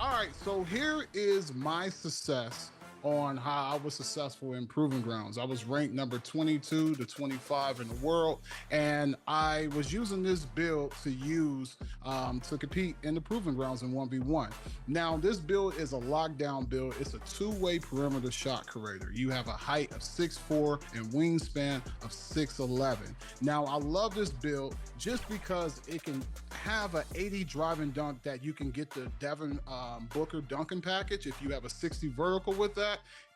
All right, so here is my success on how I was successful in Proving Grounds. I was ranked number 22 to 25 in the world, and I was using this build to use to compete in the Proving Grounds in 1v1. Now, this build is a lockdown build. It's a two-way perimeter shot creator. You have a height of 6'4" and wingspan of 6'11". Now, I love this build just because it can have an 80 drive and dunk that you can get the Devin Booker dunking package. If you have a 60 vertical with that,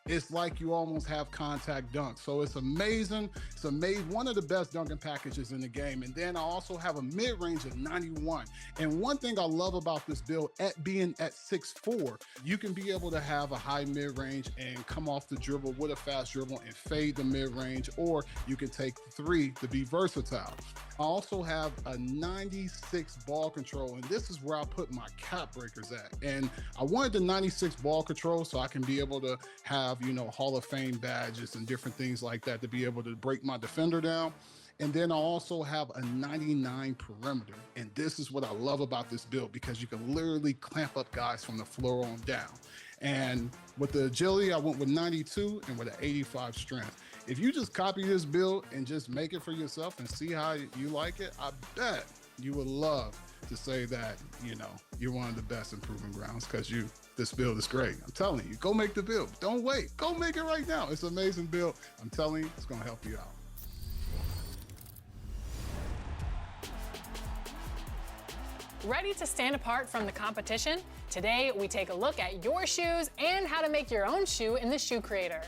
it's like you almost have contact dunk. So it's amazing. It's amazing. One of the best dunking packages in the game. And then I also have a mid-range of 91. And one thing I love about this build, at being at 6'4", you can be able to have a high mid-range and come off the dribble with a fast dribble and fade the mid-range, or you can take three to be versatile. I also have a 96 ball control, and this is where I put my cap breakers at. And I wanted the 96 ball control so I can be able to have, you know, Hall of Fame badges and different things like that to be able to break my defender down. And then I also have a 99 perimeter. And this is what I love about this build, because you can literally clamp up guys from the floor on down. And with the agility, I went with 92 and with an 85 strength. If you just copy this build and just make it for yourself and see how you like it, I bet you would love to say that, you know, you're one of the best in Proving Grounds, because this build is great. I'm telling you, go make the build. Don't wait. Go make it right now. It's an amazing build. I'm telling you, it's going to help you out. Ready to stand apart from the competition? Today, we take a look at your shoes and how to make your own shoe in the Shoe Creator.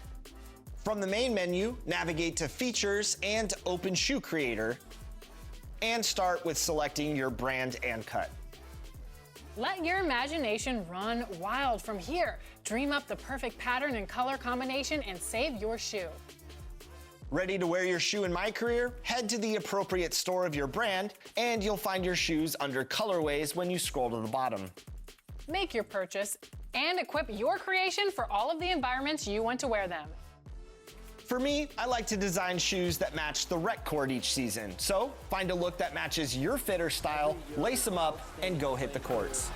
From the main menu, navigate to Features and Open Shoe Creator, and start with selecting your brand and cut. Let your imagination run wild from here. Dream up the perfect pattern and color combination and save your shoe. Ready to wear your shoe in My Career? Head to the appropriate store of your brand, and you'll find your shoes under colorways when you scroll to the bottom. Make your purchase and equip your creation for all of the environments you want to wear them. For me, I like to design shoes that match the rec court each season. So find a look that matches your fit or style, lace them up, and go hit the courts.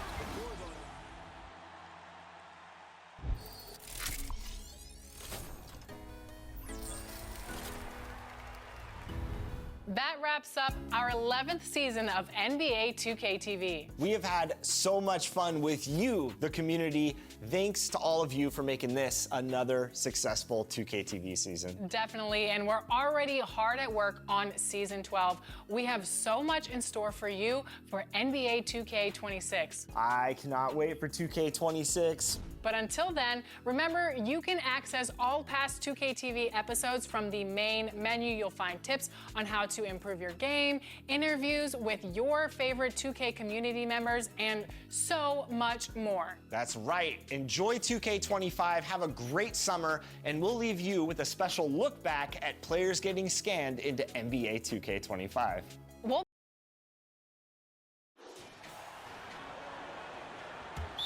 That wraps up our 11th season of NBA 2K TV. We have had so much fun with you, the community. Thanks to all of you for making this another successful 2K TV season. Definitely, and we're already hard at work on season 12. We have so much in store for you for NBA 2K26. I cannot wait for 2K26. But until then, remember, you can access all past 2K TV episodes from the main menu. You'll find tips on how to improve your game, interviews with your favorite 2K community members, and so much more. That's right. Enjoy 2K25, have a great summer, and we'll leave you with a special look back at players getting scanned into NBA 2K25.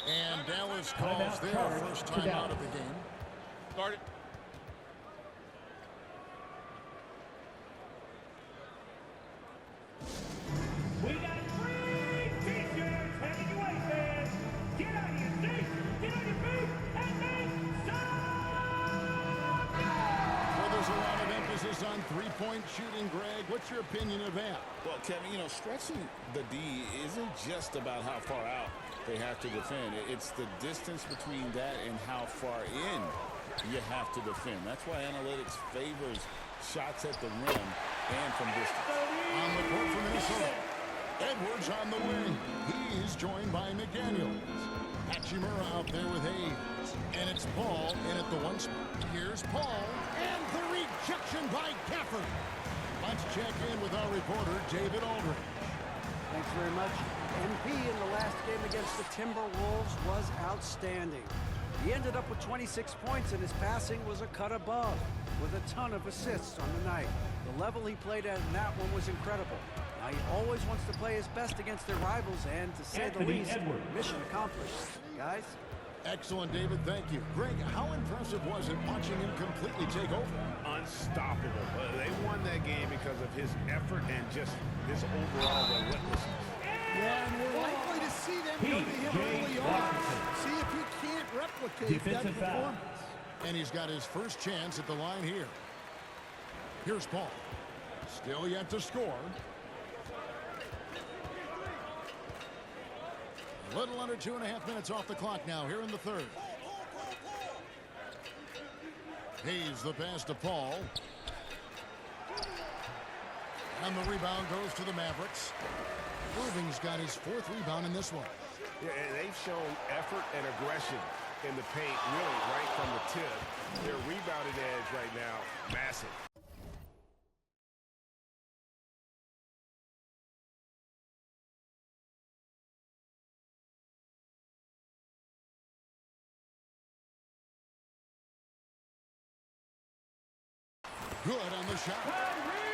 And Dallas calls their first time out of the game. Started. We got free t-shirts heading your way, fans. Get out of your seats, get on your feet, and make some Well, there's a lot of emphasis on three-point shooting, Greg. What's your opinion of that? Well, Kevin, you know, stretching the D isn't just about how far out they have to defend. It's the distance between that and how far in you have to defend. That's why analytics favors shots at the rim and from distance. On the court for Minnesota, Edwards on the wing. He's joined by McDaniels. Hachimura out there with Hayes. And it's Paul in at the one spot. Here's Paul. And the rejection by Gafford. Let's check in with our reporter, David Aldridge. Thanks very much. MP in the last game against the Timberwolves was outstanding. He ended up with 26 points, and his passing was a cut above, with a ton of assists on the night. The level he played at in that one was incredible. Now he always wants to play his best against their rivals, and to say the least, mission accomplished. Guys? Excellent, David. Thank you. Greg, how impressive was it watching him completely take over? Unstoppable. They won that game because of his effort and just his overall relentlessness. Yeah, and we're likely to see them go to him early on. See replicate that performance. And he's got his first chance at the line here. Here's Paul. Still yet to score. A little under 2.5 minutes off the clock now here in the third. Hayes the pass to Paul. And the rebound goes to the Mavericks. Irving's got his 4th rebound in this one. Yeah, and they've shown effort and aggression in the paint, really right from the tip. Their rebounding edge right now, massive. Good on the shot.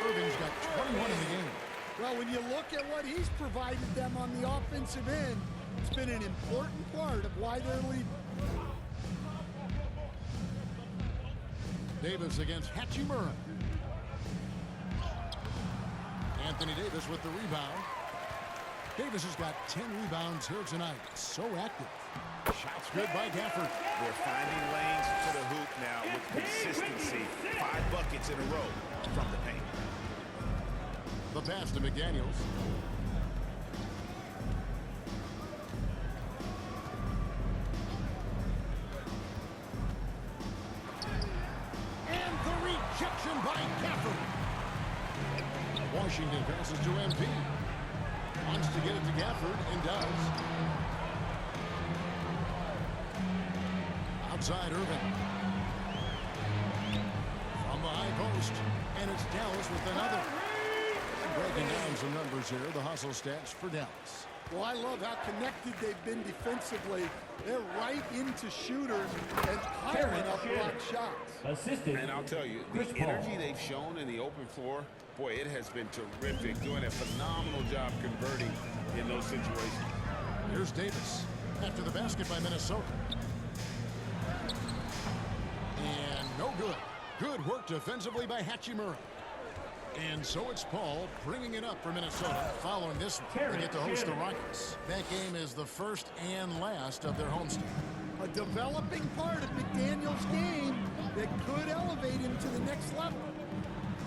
Irving's got 21 in the game. Well, when you look at what he's provided them on the offensive end, it's been an important part of why they're leading. Davis against Hachimura. Anthony Davis with the rebound. Davis has got 10 rebounds here tonight. So active. Shots good by Gafford. They're finding lanes to the hoop now with consistency. 5 buckets in a row from the paint. The pass to McDaniels. And the rejection by Gafford. Washington passes to MP. Wants to get it to Gafford and does. Outside Irving. From the high post. And it's Dallas with another. Breaking down some numbers here. The hustle stats for Dallas. Well, I love how connected they've been defensively. They're right into shooters and piling up block shots. And I'll tell you, the energy they've shown in the open floor, boy, it has been terrific. Doing a phenomenal job converting in those situations. Here's Davis after the basket by Minnesota. And no good. Good work defensively by Hachimura. And so it's Paul bringing it up for Minnesota. Following this one, they get to host the Rockets. That game is the first and last of their homestand. A developing part of McDaniel's game that could elevate him to the next level.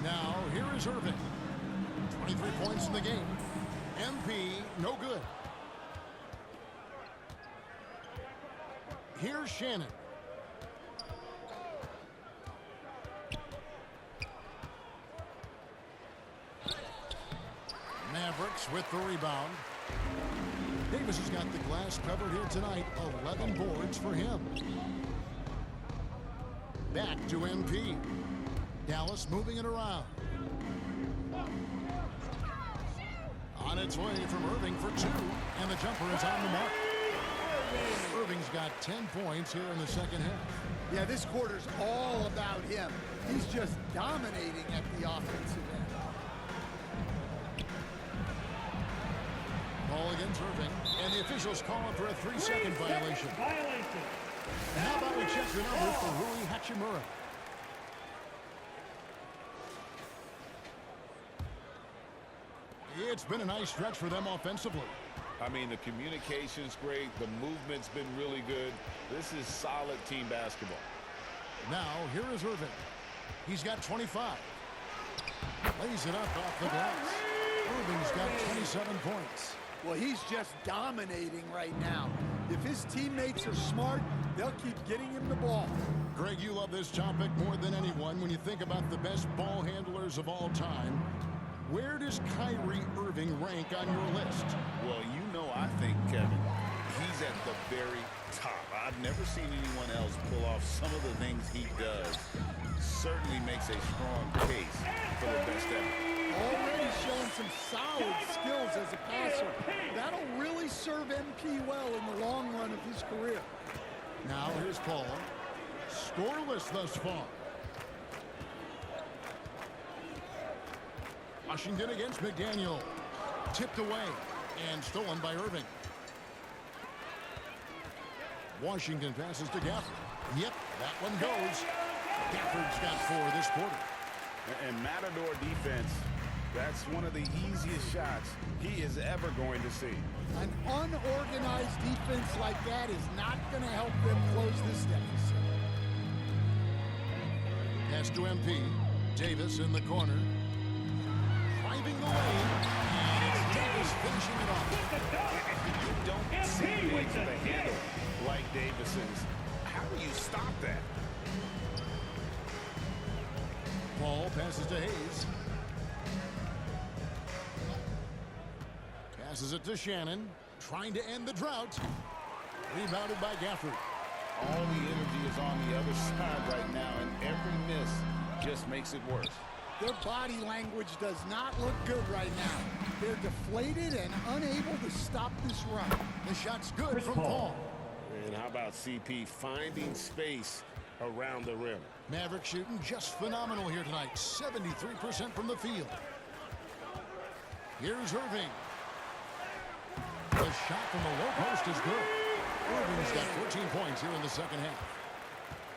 Now, here is Irving. 23 points in the game. MP, no good. Here's Shannon. Mavericks with the rebound. Davis has got the glass covered here tonight. 11 boards for him. Back to MP. Dallas moving it around. On its way from Irving for 2. And the jumper is on the mark. Irving's got 10 points here in the second half. Yeah, this quarter's all about him. He's just dominating at the offensive end. Ball against Irving, and the officials calling for a 3-second violation. And how about we check the numbers for Rui Hachimura? It's been a nice stretch for them offensively. I mean, the communication's great. The movement's been really good. This is solid team basketball. Now, here is Irving. He's got 25. Lays it up off the glass. Irving's got 27 points. Well, he's just dominating right now. If his teammates are smart, they'll keep getting him the ball. Greg, you love this topic more than anyone. When you think about the best ball handlers of all time, where does Kyrie Irving rank on your list? Well, you know, I think, Kevin, he's at the very top. I've never seen anyone else pull off some of the things he does. Certainly makes a strong case for the best ever. Already showing some solid skills as a passer. That'll really serve MP well in the long run of his career. Now here's Paul. Scoreless thus far. Washington against McDaniel. Tipped away and stolen by Irving. Washington passes to Gafford. Yep, that one goes. Gafford's got 4 this quarter. And Matador defense That's one of the easiest shots he is ever going to see. An unorganized defense like that is not going to help them close this deficit. Pass to MP. Davis in the corner. Driving the lane. And it's Davis finishing it off. You don't see things with a handle like Davis's. How do you stop that? Paul passes to Hayes. Passes it to Shannon. Trying to end the drought. Rebounded by Gafford. All the energy is on the other side right now, and every miss just makes it worse. Their body language does not look good right now. They're deflated and unable to stop this run. The shot's good from Paul. And how about CP finding space around the rim? Maverick shooting just phenomenal here tonight. 73% from the field. Here's Irving. The shot from the low post is good. Irving's got 14 points here in the second half.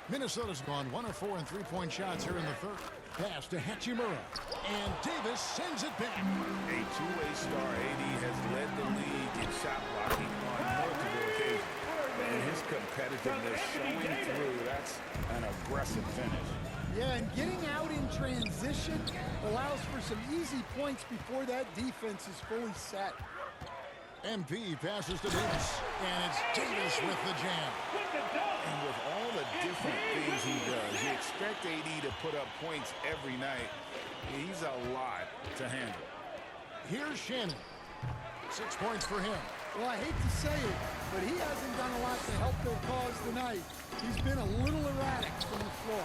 Minnesota's gone 1 of 4 in three-point shots here in the third. Pass to Hachimura. And Davis sends it back. A two-way star, AD has led the league in shot blocking on multiple occasions. And his competitiveness showing through. That's an aggressive finish. Yeah, and getting out in transition allows for some easy points before that defense is fully set. MP passes to Davis. And it's Davis with the jam. And with all the different things he does, you expect AD to put up points every night. He's a lot to handle. Here's Shannon. 6 points for him. Well, I hate to say it, but he hasn't done a lot to help their cause tonight. He's been a little erratic from the floor.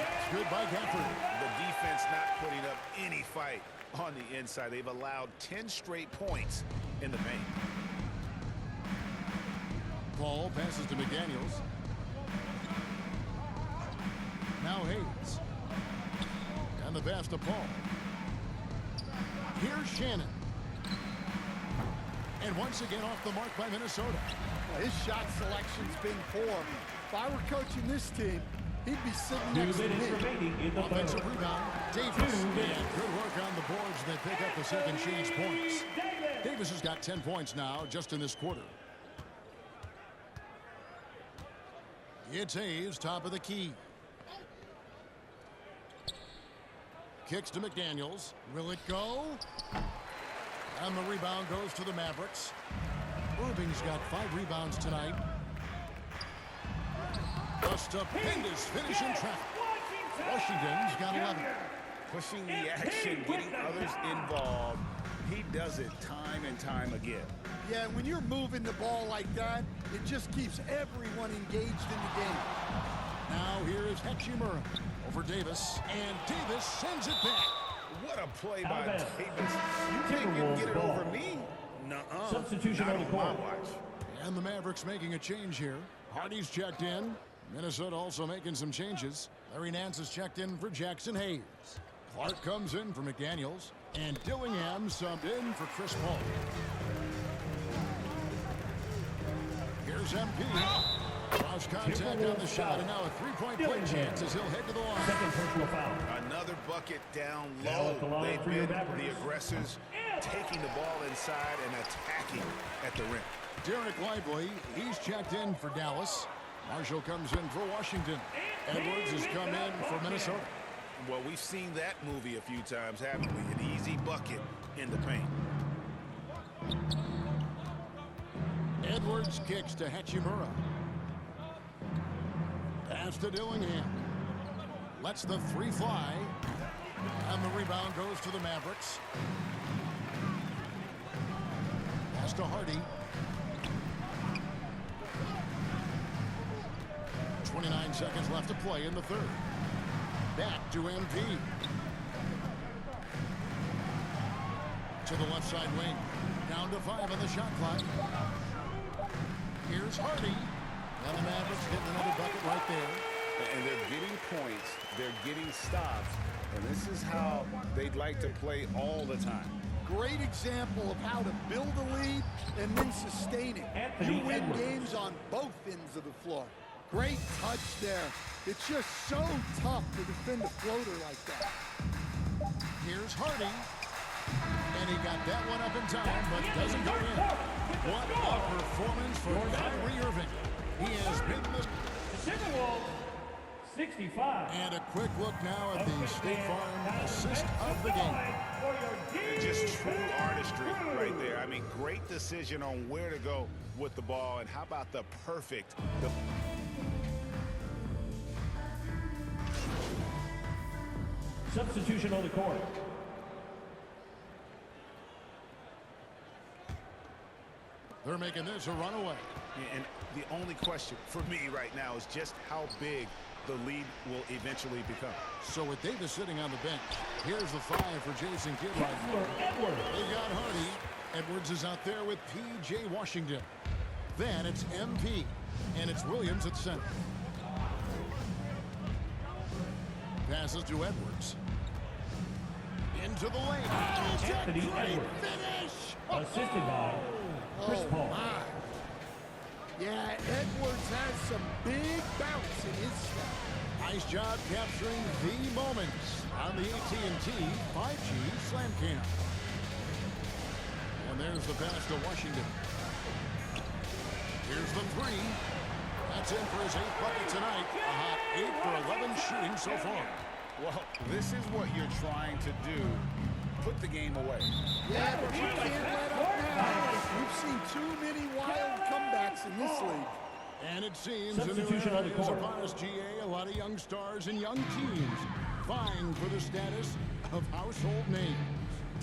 It's good by Gafford. The defense not putting up any fight on the inside. They've allowed 10 straight points in the paint. Paul passes to McDaniels. Now Hayes. And the pass to Paul. Here's Shannon. And once again off the mark by Minnesota. Well, his shot selection's been poor. If I were coaching this team, he'd be sitting next to me. Offensive rebound, Davis. And good work on the boards. They pick up the second chance points. Davis has got 10 points now just in this quarter. It's Hayes, top of the key. Kicks to McDaniels. Will it go? And the rebound goes to the Mavericks. Irving's got 5 rebounds tonight. A stupendous finish in traffic. Washington's got 11. Pushing the action, getting others involved. He does it time and time again. Yeah, when you're moving the ball like that, it just keeps everyone engaged in the game. Now here is Hachimura over Davis. And Davis sends it back. What a play by Davis. You think you can get it over me? Nuh-uh. Substitution on the court. And the Mavericks making a change here. Hardy's checked in. Minnesota also making some changes. Larry Nance is checked in for Jackson Hayes. Clark comes in for McDaniels. And Dillingham subbed in for Chris Paul. Here's MP. Cross contact on the shot, and now a three-point play chance as he'll head to the line. Second personal foul. Another bucket down low. They've been the aggressors, taking the ball inside and attacking at the rim. Derek Lively, he's checked in for Dallas. Marshall comes in for Washington. Edwards has come in for Minnesota. Well, we've seen that movie a few times, haven't we? An easy bucket in the paint. Edwards kicks to Hachimura. Pass to Dillingham. Lets the three fly. And the rebound goes to the Mavericks. Pass to Hardy. 29 seconds left to play in the third. Back to MP. To the left side wing. Down to 5 on the shot clock. Here's Hardy. And the Mavericks getting another bucket right there. And they're getting points. They're getting stops. And this is how they'd like to play all the time. Great example of how to build a lead and then sustain it. You win games on both ends of the floor. Great touch there. It's just so tough to defend a floater like that. Here's Hardy. And he got that one up in time, but doesn't go in. What a performance for Kyrie Irving. He has been the... Timberwolves, 65. And a quick look now at the State Farm assist of the game. Just true artistry right there. I mean, great decision on where to go with the ball, and how about the perfect... Substitution on the court. They're making this a runaway. And the only question for me right now is just how big the lead will eventually become. So with Davis sitting on the bench, here's the 5 for Jason Kidd right now. Edwards. They've got Hardy. Edwards is out there with P.J. Washington. Then it's MP, and it's Williams at center. Passes to Edwards. Into the lane. Anthony Great Edwards. finish. Assisted by Chris Paul. My. Yeah, Edwards has some big bounce in his step. Nice job capturing the moments on the AT&T 5G Slam Cam. And there's the pass to Washington. Here's the 3. That's in for his 8th bucket tonight. A hot 8 for 11 shooting so far. Well, this is what you're trying to do. Put the game away. Yeah, but you can't let up now. We've seen too many wild comebacks in this league. And it seems the new Substitution on the era is court. upon us, GA. A lot of young stars and young teams vying for the status of household names.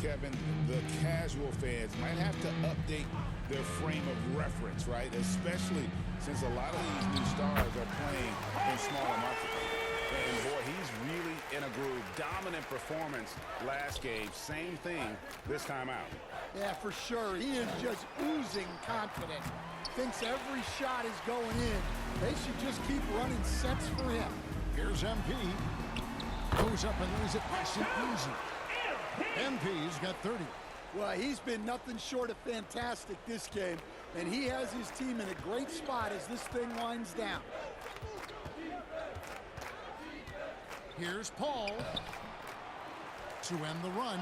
Kevin, the casual fans might have to update their frame of reference, right? Especially since a lot of these new stars are playing in smaller markets. And boy, he's really in a groove. Dominant performance last game. Same thing this time out. Yeah, for sure. He is just oozing confidence. Thinks every shot is going in. They should just keep running sets for him. Here's MP. Goes up and lays it nice and easy. MP's got 30. Well, he's been nothing short of fantastic this game, and he has his team in a great spot as this thing winds down. Here's Paul to end the run.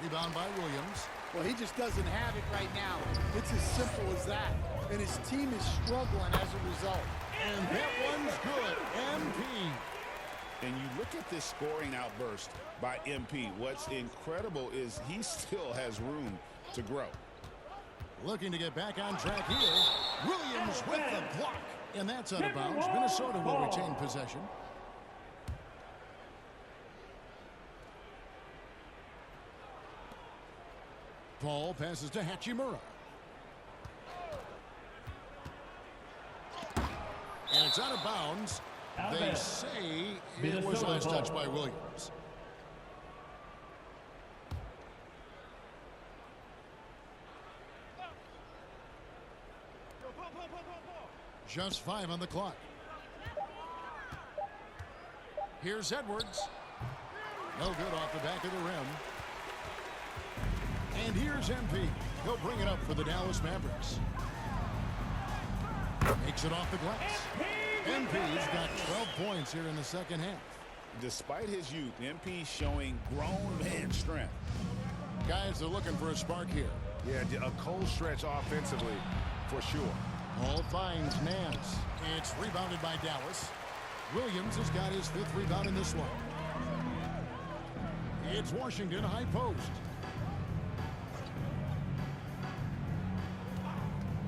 Rebound by Williams. Well, he just doesn't have it right now. It's as simple as that. And his team is struggling as a result. And that one's good. MP. And you look at this scoring outburst by MP. What's incredible is he still has room to grow. Looking to get back on track here. Williams with the block. And that's out of bounds. Minnesota will retain possession. Paul passes to Hachimura. And it's out of bounds. They say it was last touched by Williams. Just 5 on the clock. Here's Edwards. No good off the back of the rim. And here's MP. He'll bring it up for the Dallas Mavericks. Makes it off the glass. MP's got 12 points here in the second half. Despite his youth, MP showing grown man strength. Guys are looking for a spark here. Yeah, a cold stretch offensively for sure. Paul finds Nance. It's rebounded by Dallas. Williams has got his 5th rebound in this one. It's Washington high post.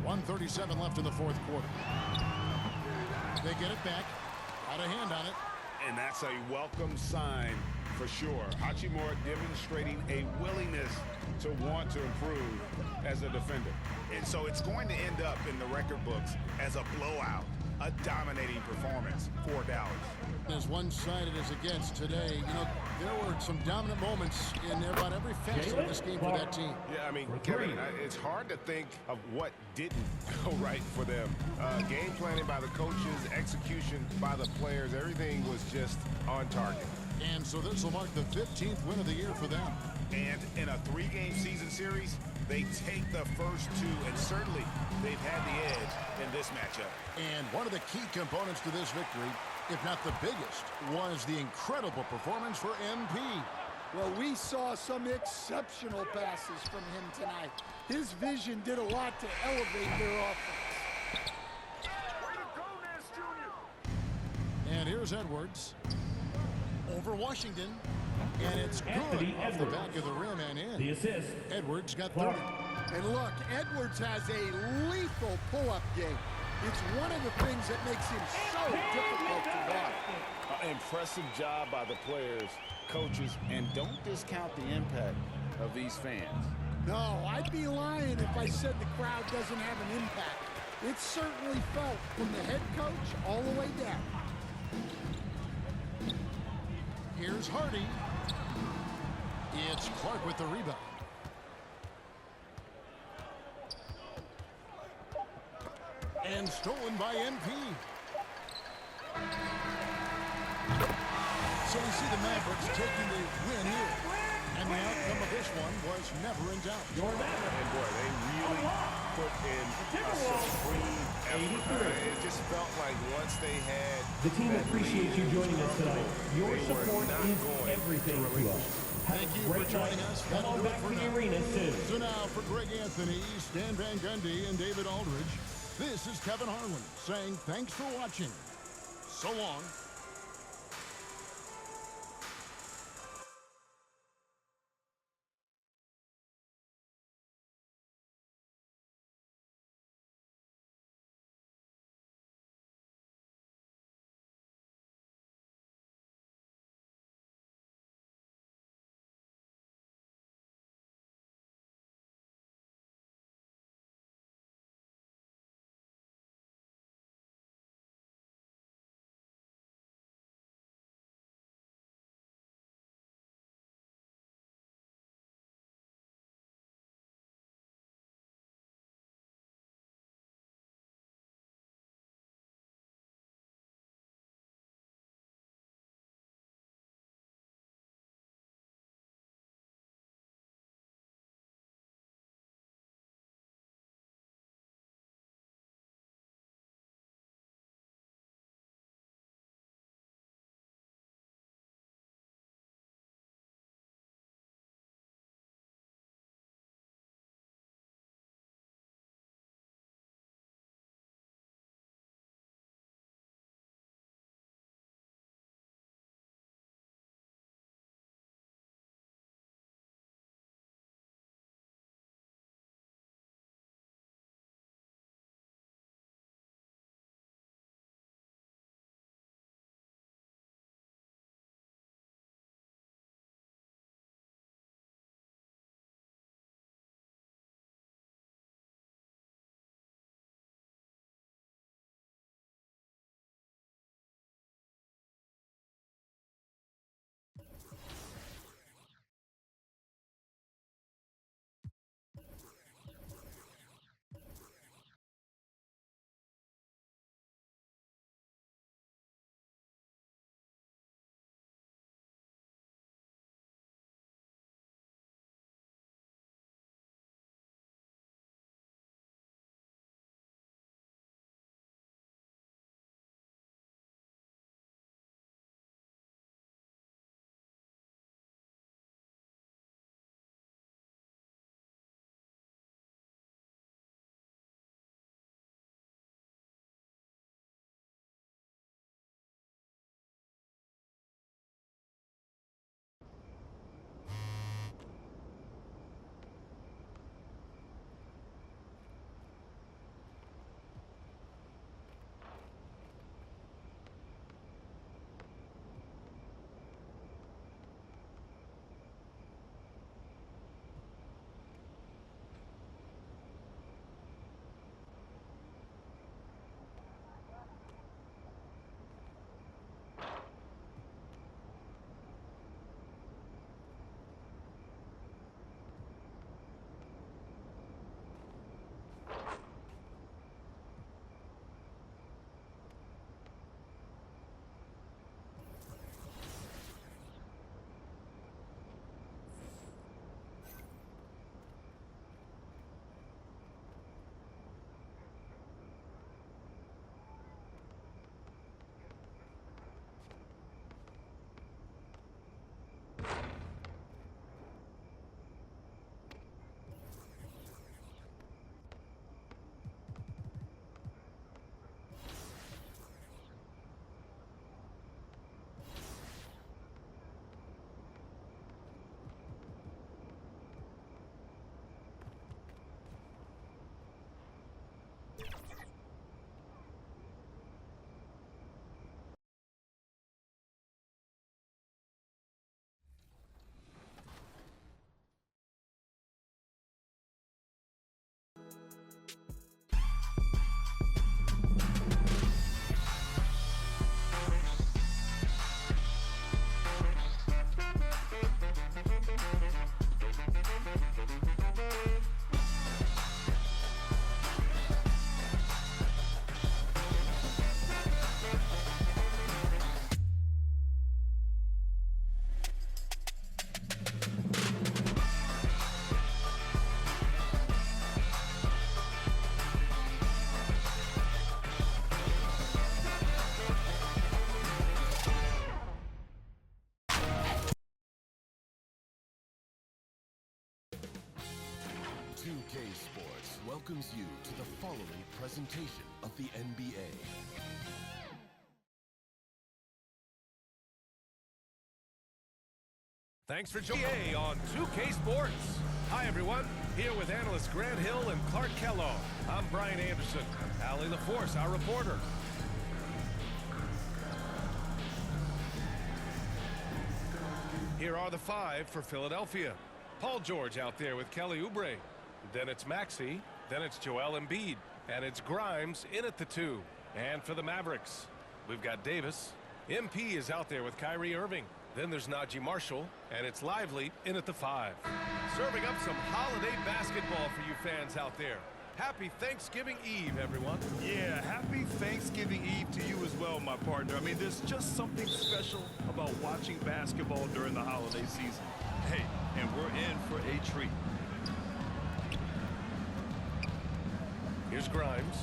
1:37 left in the 4th quarter. They get it back. Got a hand on it. And that's a welcome sign for sure. Hachimura demonstrating a willingness to want to improve as a defender. And so it's going to end up in the record books as a blowout, a dominating performance for Dallas. As one-sided as it gets today, you know, there were some dominant moments in about every facet of this game for that team. Yeah, I mean, Kevin, it's hard to think of what didn't go right for them. Game planning by the coaches, execution by the players, everything was just on target. And so this will mark the 15th win of the year for them. And in a 3-game season series, they take the first 2, and certainly they've had the edge in this matchup. And one of the key components to this victory, if not the biggest, was the incredible performance for MP. Well, we saw some exceptional passes from him tonight. His vision did a lot to elevate their offense. And here's Edwards. Over Washington. And it's good off the back of the rim and in. The assist. Edwards got 30. And look, Edwards has a lethal pull-up game. It's one of the things that makes him so difficult to guard. Impressive job by the players, coaches, and don't discount the impact of these fans. No, I'd be lying if I said the crowd doesn't have an impact. It's certainly felt from the head coach all the way down. Here's Hardy. It's Clark with the rebound. And stolen by MP. So we see the Mavericks taking the win here. And the outcome of this one was never in doubt. Your And Mavericks. boy, they really put in a supreme effort. It just felt like once they had The team that appreciates lead, you joining us tonight. Your they were support not is going everything to to us. Have Thank a you for great joining night. us. Come That'll on do it back for to the now. arena soon. So now for Greg Anthony, Stan Van Gundy, and David Aldridge, this is Kevin Harlan saying thanks for watching. So long. welcomes you to the following presentation of the NBA. Thanks for joining on 2K Sports. Hi, everyone. Here with analysts Grant Hill and Clark Kellogg. I'm Brian Anderson. Allie LaForce, our reporter. Here are the five for Philadelphia. Paul George out there with Kelly Oubre. Then it's Maxey. Then it's Joel Embiid. And it's Grimes in at the 2. And for the Mavericks, we've got Davis. MP is out there with Kyrie Irving. Then there's Najee Marshall, and it's Lively in at the 5. Serving up some holiday basketball for you fans out there. Happy Thanksgiving Eve, everyone. Yeah, happy Thanksgiving Eve to you as well, my partner. I mean, there's just something special about watching basketball during the holiday season. Hey, and we're in for a treat. Here's Grimes.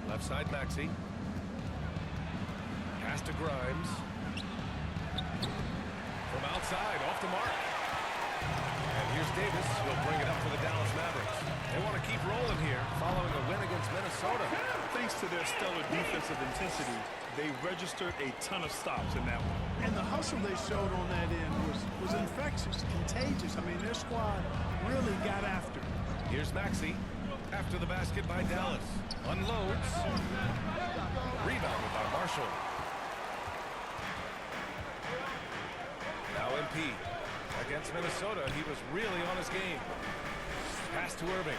Left side, Maxey. Pass to Grimes. From outside, off the mark. And here's Davis. He'll bring it up for the Dallas Mavericks. They want to keep rolling here following a win against Minnesota. Thanks to their stellar defensive intensity, they registered a ton of stops in that one. And the hustle they showed on that end was infectious, contagious. I mean, their squad really got after it. Here's Maxey. After the basket by Dallas. Unloads. Rebounded by Marshall. Now MP. Against Minnesota, he was really on his game. Pass to Irving.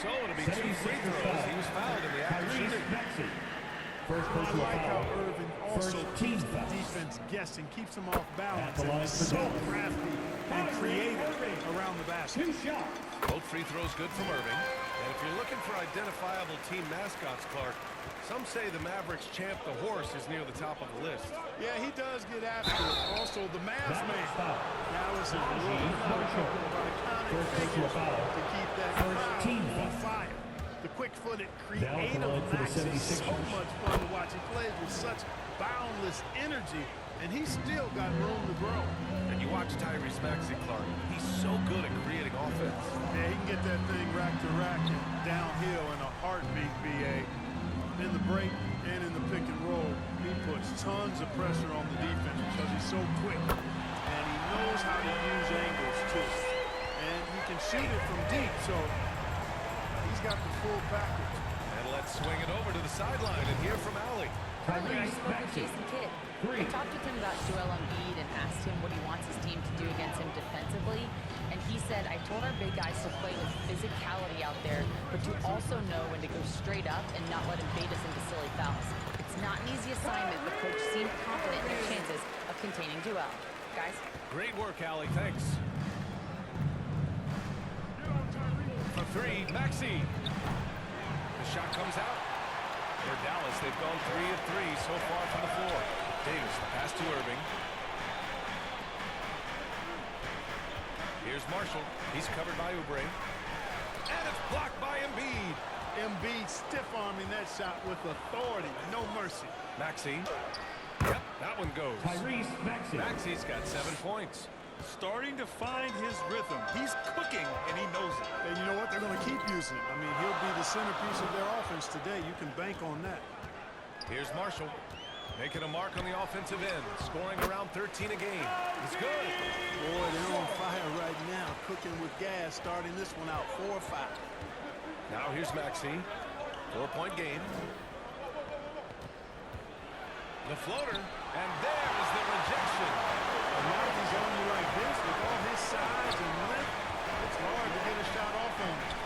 So it'll be 2 free throws. He was fouled in the act of shooting. I like how Irving also keeps the defense guessing, keeps them off balance, and is so crafty and creative around the basket. Both free throws good from Irving. And if you're looking for identifiable team mascots, Clark, some say the Mavericks champ, the horse, is near the top of the list. Yeah, he does get after it. Also, the Mavs man. Now it's a little critical about accounting figures to keep that crowd on fire. The quick-footed, creative Max is so much fun to watch. He plays with such boundless energy, and he's still got room to grow. And you watch Tyrese Maxey, Clark. He's so good at creating offense. Yeah, he can get that thing rack to rack and downhill in a heartbeat, BA. In the break and in the pick and roll, he puts tons of pressure on the defense because he's so quick. And he knows how to use angles, too. And he can shoot it from deep, so he's got the full package. And let's swing it over to the sideline and hear from Allie. I spoke with Jason Kidd. I talked with him about Joel Embiid and asked him what he wants his team to do against him defensively. And he said, I told our big guys to play with physicality out there, but to also know when to go straight up and not let him bait us into silly fouls. It's not an easy assignment, but coach seemed confident in their chances of containing Joel. Guys? Great work, Allie. Thanks. For 3, Maxey. The shot comes out. For Dallas, they've gone 3 of 3 so far from the floor. Davis, the pass to Irving. Here's Marshall. He's covered by Oubre. And it's blocked by Embiid. Embiid stiff-arming that shot with authority. No mercy. Maxey. Yep, that one goes. Tyrese Maxey. Maxey's got 7 points. Starting to find his rhythm. He's cooking, and he knows it. And you know what? They're going to keep using it. I mean, he'll be the centerpiece of their offense today. You can bank on that. Here's Marshall. Making a mark on the offensive end. Scoring around 13 a game. It's good. Boy, they're on fire right now. Cooking with gas, starting this one out 4 or 5. Now here's Maxey. 4-point game. The floater. And there is the rejection. When he's on you like this, with all his size and length, it's hard to get a shot off on him.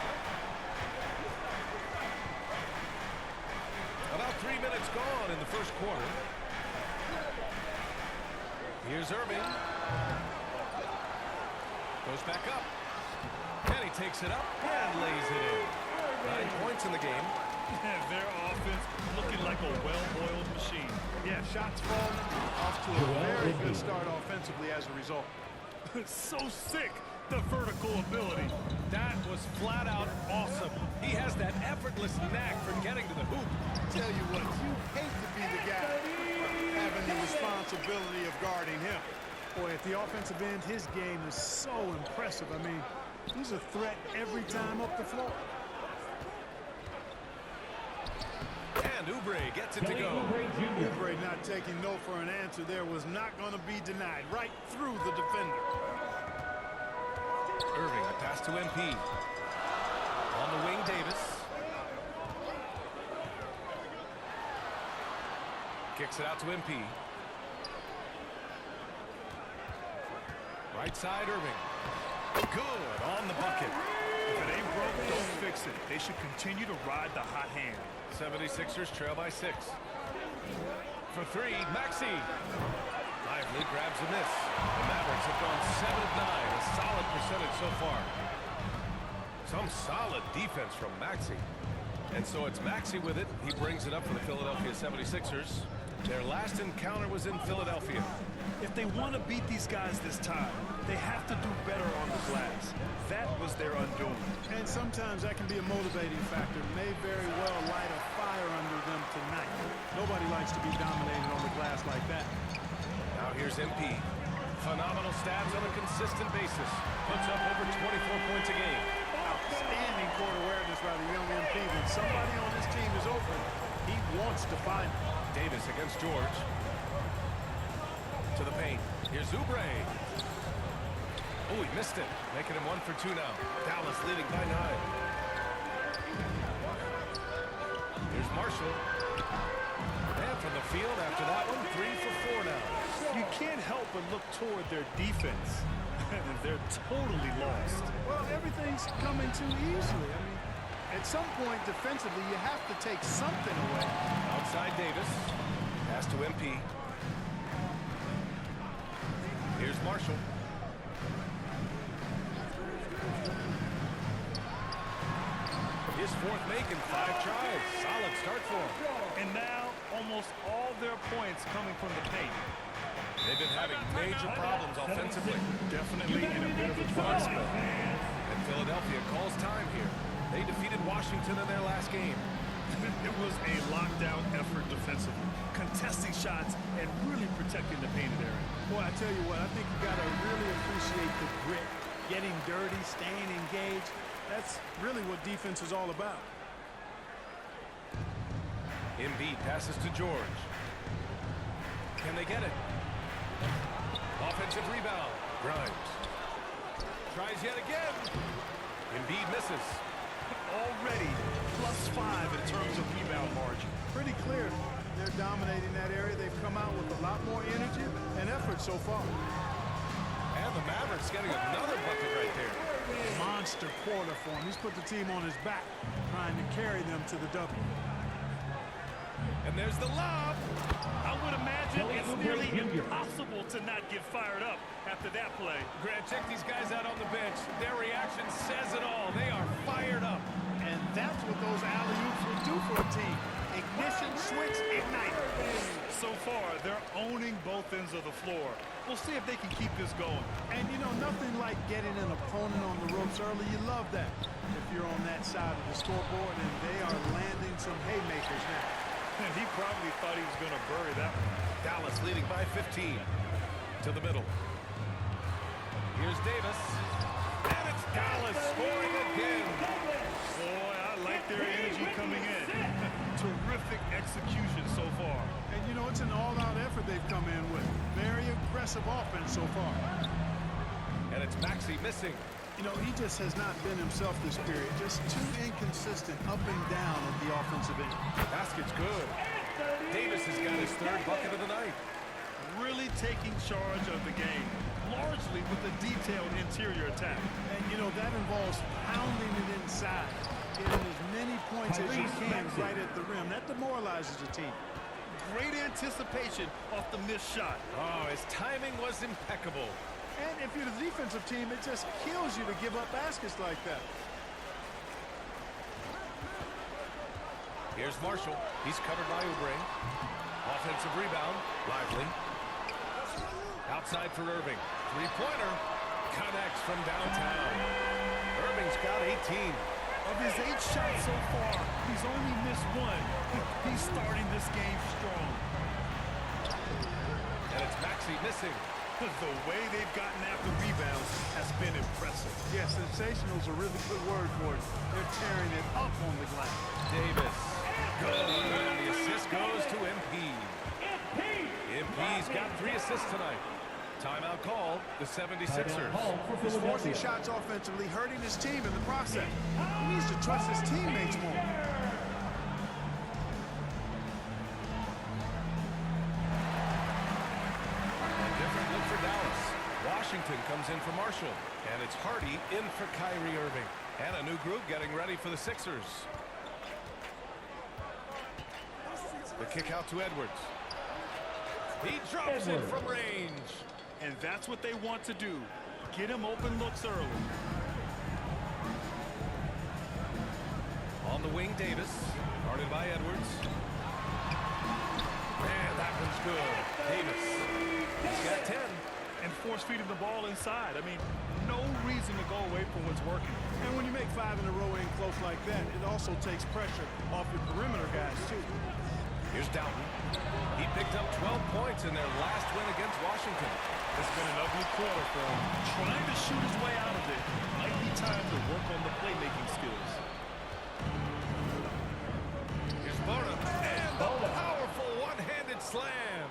About 3 minutes gone in the first quarter. Here's Irving. Goes back up. And he takes it up and lays it in. 9 points in the game. Their offense looking like a well-oiled machine. Yeah, shots falling. Off to a very good start offensively as a result. So sick, the vertical ability. That was flat out awesome. He has that effortless knack for getting to the hoop. Tell you what, you hate to be the guy having the responsibility of guarding him. Boy, at the offensive end, his game is so impressive. I mean, he's a threat every time up the floor. And Oubre gets it to go. Oubre not taking no for an answer there was not going to be denied. Right through the defender. Irving, the pass to MP. On the wing, Davis. Kicks it out to MP. Right side, Irving. Good on the bucket. If it ain't broke, don't fix it. They should continue to ride the hot hand. 76ers trail by 6. For 3, Maxey. Lively grabs a miss. The Mavericks have gone 7 of 9, a solid percentage so far. Some solid defense from Maxey. And so it's Maxey with it. He brings it up for the Philadelphia 76ers. Their last encounter was in Philadelphia. If they want to beat these guys this time, they have to do better on the glass. That was their undoing. And sometimes that can be a motivating factor. May very well light a fire under them tonight. Nobody likes to be dominated on the glass like that. Now here's MP. Phenomenal stats on a consistent basis. Puts up over 24 points a game. Outstanding court awareness by the young MP. When somebody on this team is open, he wants to find it. Davis against George. To the paint. Here's Oubre. Oh, he missed it. Making him 1 for 2 now. Dallas leading by 9. Here's Marshall. And from the field after that one, 3 for 4 now. You can't help but look toward their defense. They're totally lost. Well, everything's coming too easily. I mean, at some point defensively, you have to take something away. Outside Davis. Pass to MP. Here's Marshall. His 4th make in 5 tries. Solid start for him. And now, almost all their points coming from the paint. They've been having major problems offensively. Definitely in a bit of a dry spell. And Philadelphia calls time here. They defeated Washington in their last game. It was a lockdown effort defensively, contesting shots and really protecting the painted area. Boy, I tell you what, I think you got to really appreciate the grit, getting dirty, staying engaged. That's really what defense is all about. Embiid passes to George. Can they get it? Offensive rebound. Grimes. Tries yet again. Embiid misses. Already +5 in terms of rebound margin. Pretty clear they're dominating that area. They've come out with a lot more energy and effort so far. And the Mavericks getting another bucket right there. Monster quarter for him. He's put the team on his back, trying to carry them to the W. And there's the lob. I would imagine it's nearly impossible to not get fired up after that play. Grant, check these guys out on the bench. Their reaction says it all. They are fired up. And that's what those alley-oops will do for a team. Ignition, switch, ignite. So far, they're owning both ends of the floor. We'll see if they can keep this going. And, you know, nothing like getting an opponent on the ropes early. You love that if you're on that side of the scoreboard, and they are landing some haymakers now. And he probably thought he was going to bury that one. Dallas leading by 15. To the middle. Here's Davis. And it's Dallas scoring again. Boy, I like their energy coming in. Terrific execution so far. And, you know, it's an all-out effort they've come in with. Very aggressive offense so far. And it's Maxey missing. You know, he just has not been himself this period. Just too inconsistent up and down at the offensive end. Basket's good. Davis has got his 3rd bucket of the night. Really taking charge of the game, largely with a detailed interior attack. And, you know, that involves pounding it inside, getting as many points as you can right at the rim. That demoralizes a team. Great anticipation off the missed shot. Oh, his timing was impeccable. And if you're the defensive team, it just kills you to give up baskets like that. Here's Marshall. He's covered by Oubre. Offensive rebound. Lively. Outside for Irving. 3-pointer. Connects from downtown. Irving's got 18. Of his 8 shots so far, he's only missed 1. He's starting this game strong. And it's Maxey missing. The way they've gotten after rebounds has been impressive. Yeah, sensational is a really good word for it. They're tearing it up on the glass. Davis. Good. And the assist goes to MP. MP's got 3 assists tonight. Timeout call, the 76ers. He's forcing shots offensively, hurting his team in the process. He needs to trust his teammates more. Different look for Dallas. Washington comes in for Marshall. And it's Hardy in for Kyrie Irving. And a new group getting ready for the Sixers. The kick out to Edwards. He drops it from range. And that's what they want to do. Get him open looks early. On the wing, Davis. Guarded by Edwards. And that one's good. Davis. He's got 10. And force feeding the ball inside. I mean, no reason to go away from what's working. And when you make 5 in a row in close like that, it also takes pressure off your perimeter guys, too. Here's Doughton. He picked up 12 points in their last win against Washington. It's been an ugly quarter for him. Trying to shoot his way out of it. Might be time to work on the playmaking skills. Here's Bonham. And the powerful one-handed slam.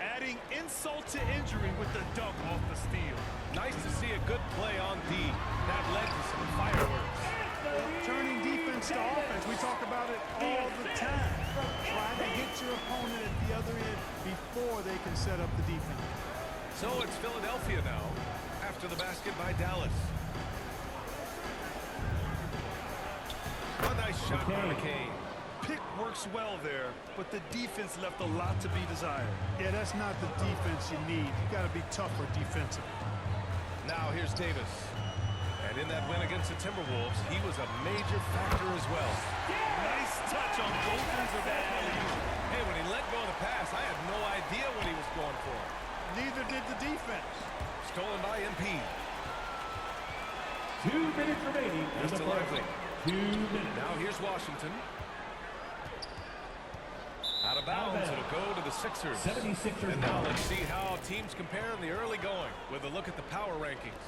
Adding insult to injury with the dunk off the steal. Nice to see a good play on D. That led to some fireworks. Well, turning defense to offense, we talk about it all the time. Try to hit your opponent at the other end before they can set up the defense. So it's Philadelphia now, after the basket by Dallas. A nice shot by McCain. Pick works well there, but the defense left a lot to be desired. Yeah, that's not the defense you need. You got to be tougher defensively. Now here's Davis. And in that win against the Timberwolves, he was a major factor as well. Nice touch on both ends of that alley-oop. Hey, when he let go of the pass, I had no idea what he was going for. Neither did the defense. Stolen by MP. 2 minutes remaining in the first. 2 minutes. Now here's Washington. Out of bounds, it'll go to the Sixers. 76ers. And now let's see how teams compare in the early going with a look at the power rankings.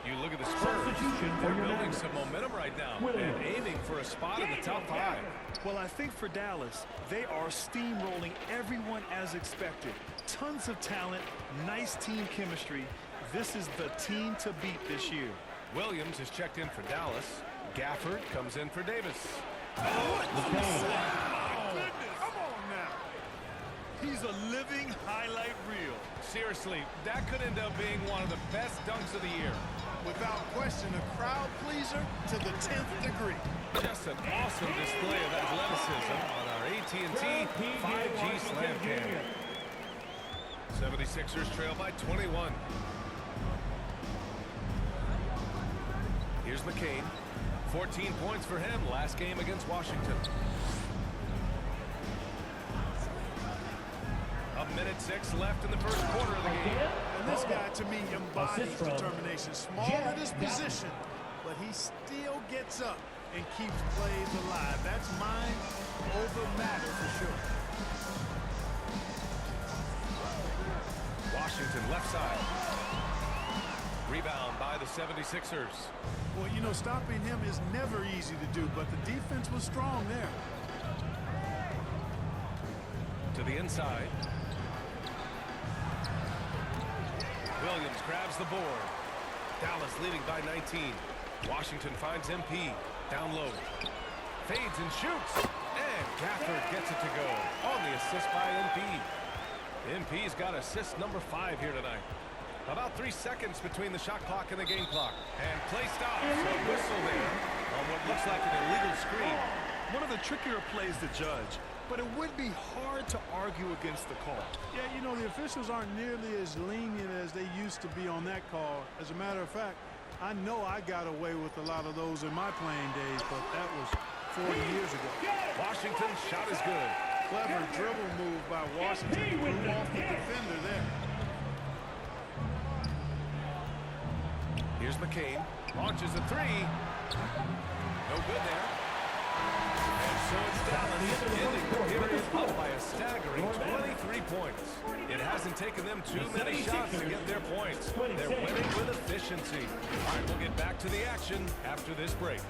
You look at the Spurs, they're building some momentum right now and aiming for a spot in the top 5. Well, I think for Dallas, they are steamrolling everyone as expected. Tons of talent, nice team chemistry. This is the team to beat this year. Williams is checked in for Dallas. Gafford comes in for Davis. Oh, goodness. Come on now. He's a living highlight reel. Seriously, that could end up being one of the best dunks of the year. Without question, a crowd pleaser to the 10th degree. Just an awesome display of athleticism on our AT&T 5G Slam Cam. 76ers trail by 21. Here's McCain. 14 points for him last game against Washington. A minute 6 left in the first quarter of the game. And this guy, to me, embodies determination. Small in his position, but he still gets up and keeps plays alive. That's mind over matter for sure. Washington left side. Rebound by the 76ers. Well, you know, stopping him is never easy to do, but the defense was strong there. To the inside. Williams grabs the board. Dallas leading by 19. Washington finds MP. Down low. Fades and shoots. And Gafford gets it to go on the assist by MP. MP's got assist number 5 here tonight. About 3 seconds between the shot clock and the game clock. And play stops. A whistle there on what looks like an illegal screen. One of the trickier plays to judge, but it would be hard to argue against the call. Yeah, you know, the officials aren't nearly as lenient as they used to be on that call. As a matter of fact, I know I got away with a lot of those in my playing days, but that was 40 years ago. Washington's shot is good. Clever dribble move by Washington. Threw off the defender there. Here's McCain. Launches a 3. No good there. And so it's Dallas ending the period up by a staggering 23 points. It hasn't taken them too many shots to get their points. They're winning with efficiency. All right, we'll get back to the action after this break.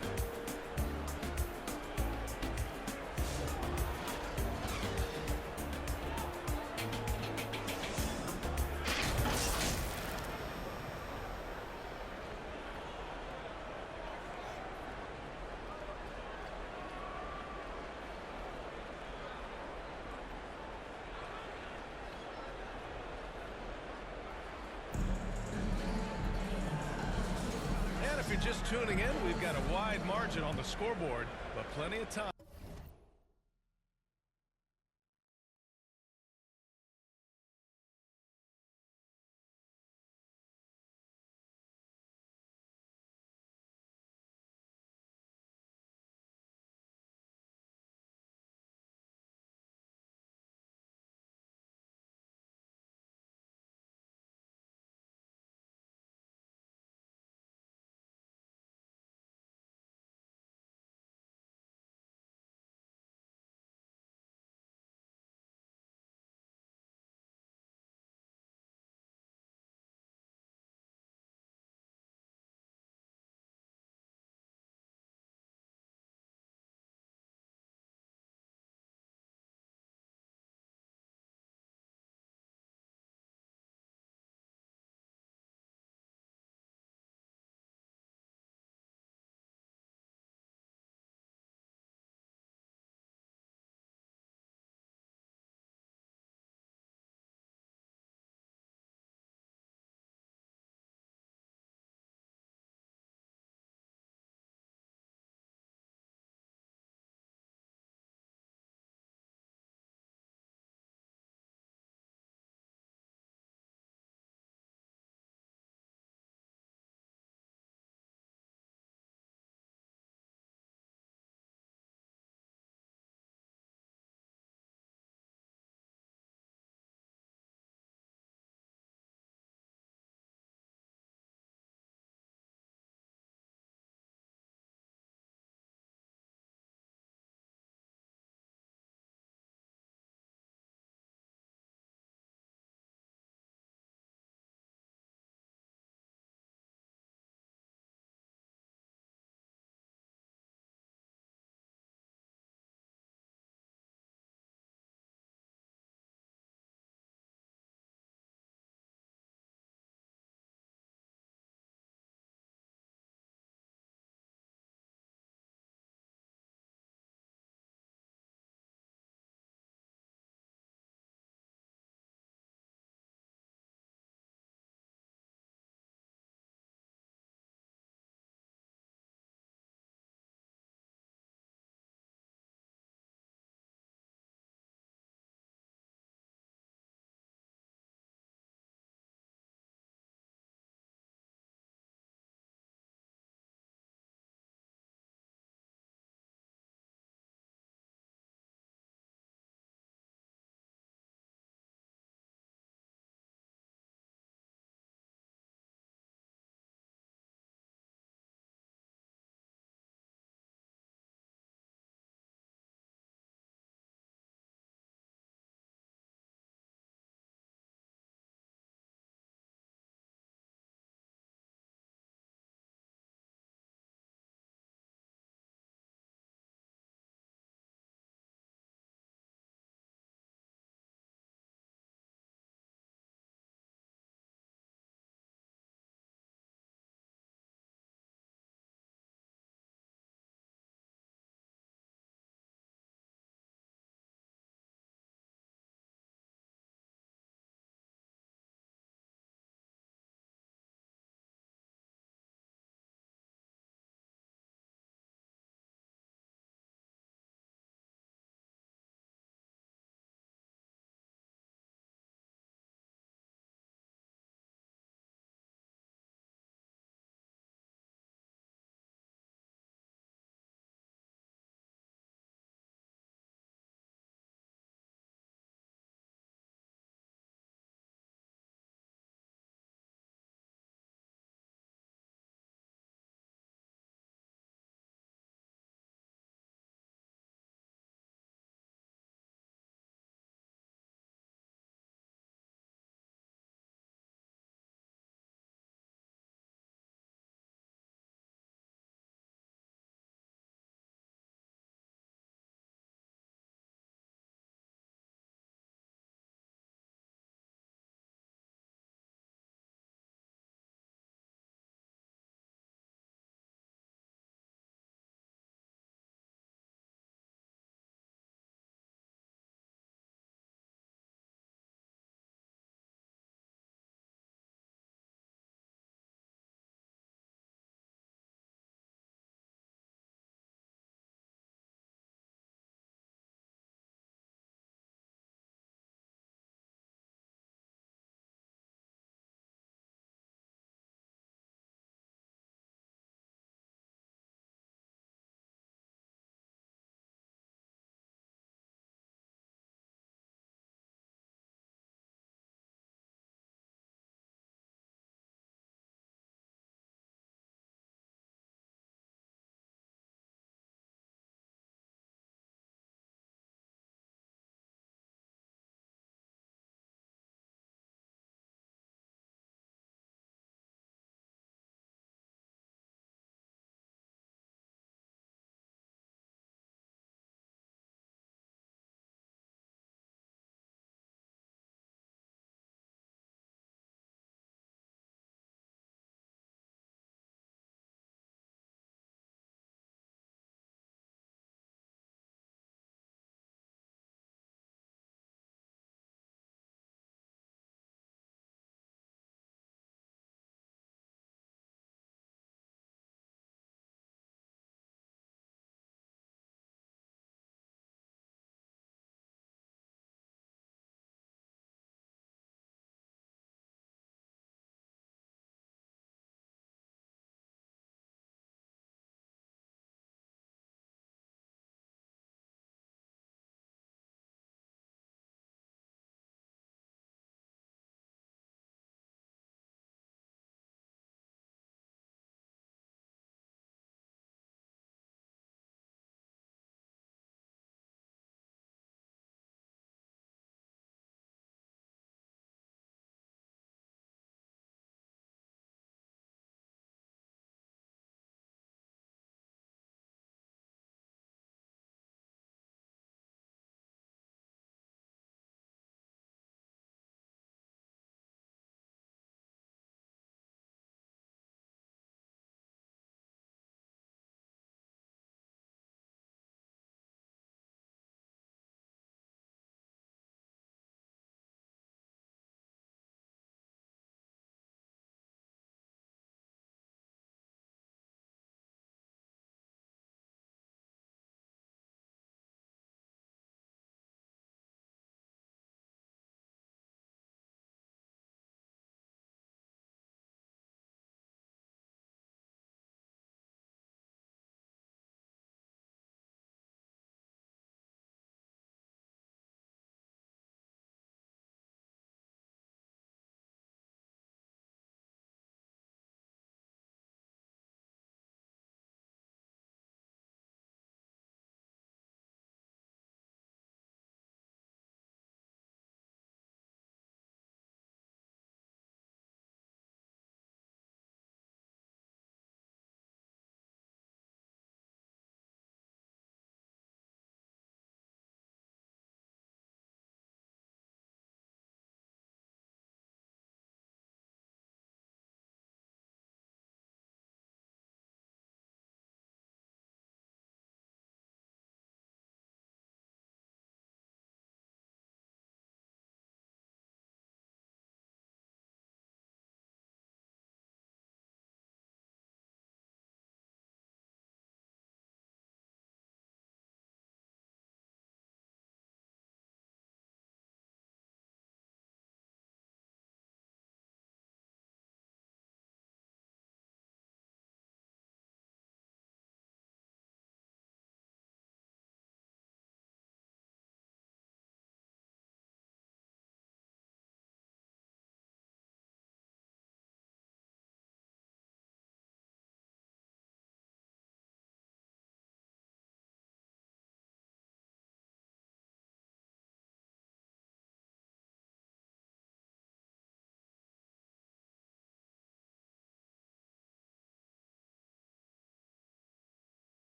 If you're just tuning in, we've got a wide margin on the scoreboard, but plenty of time.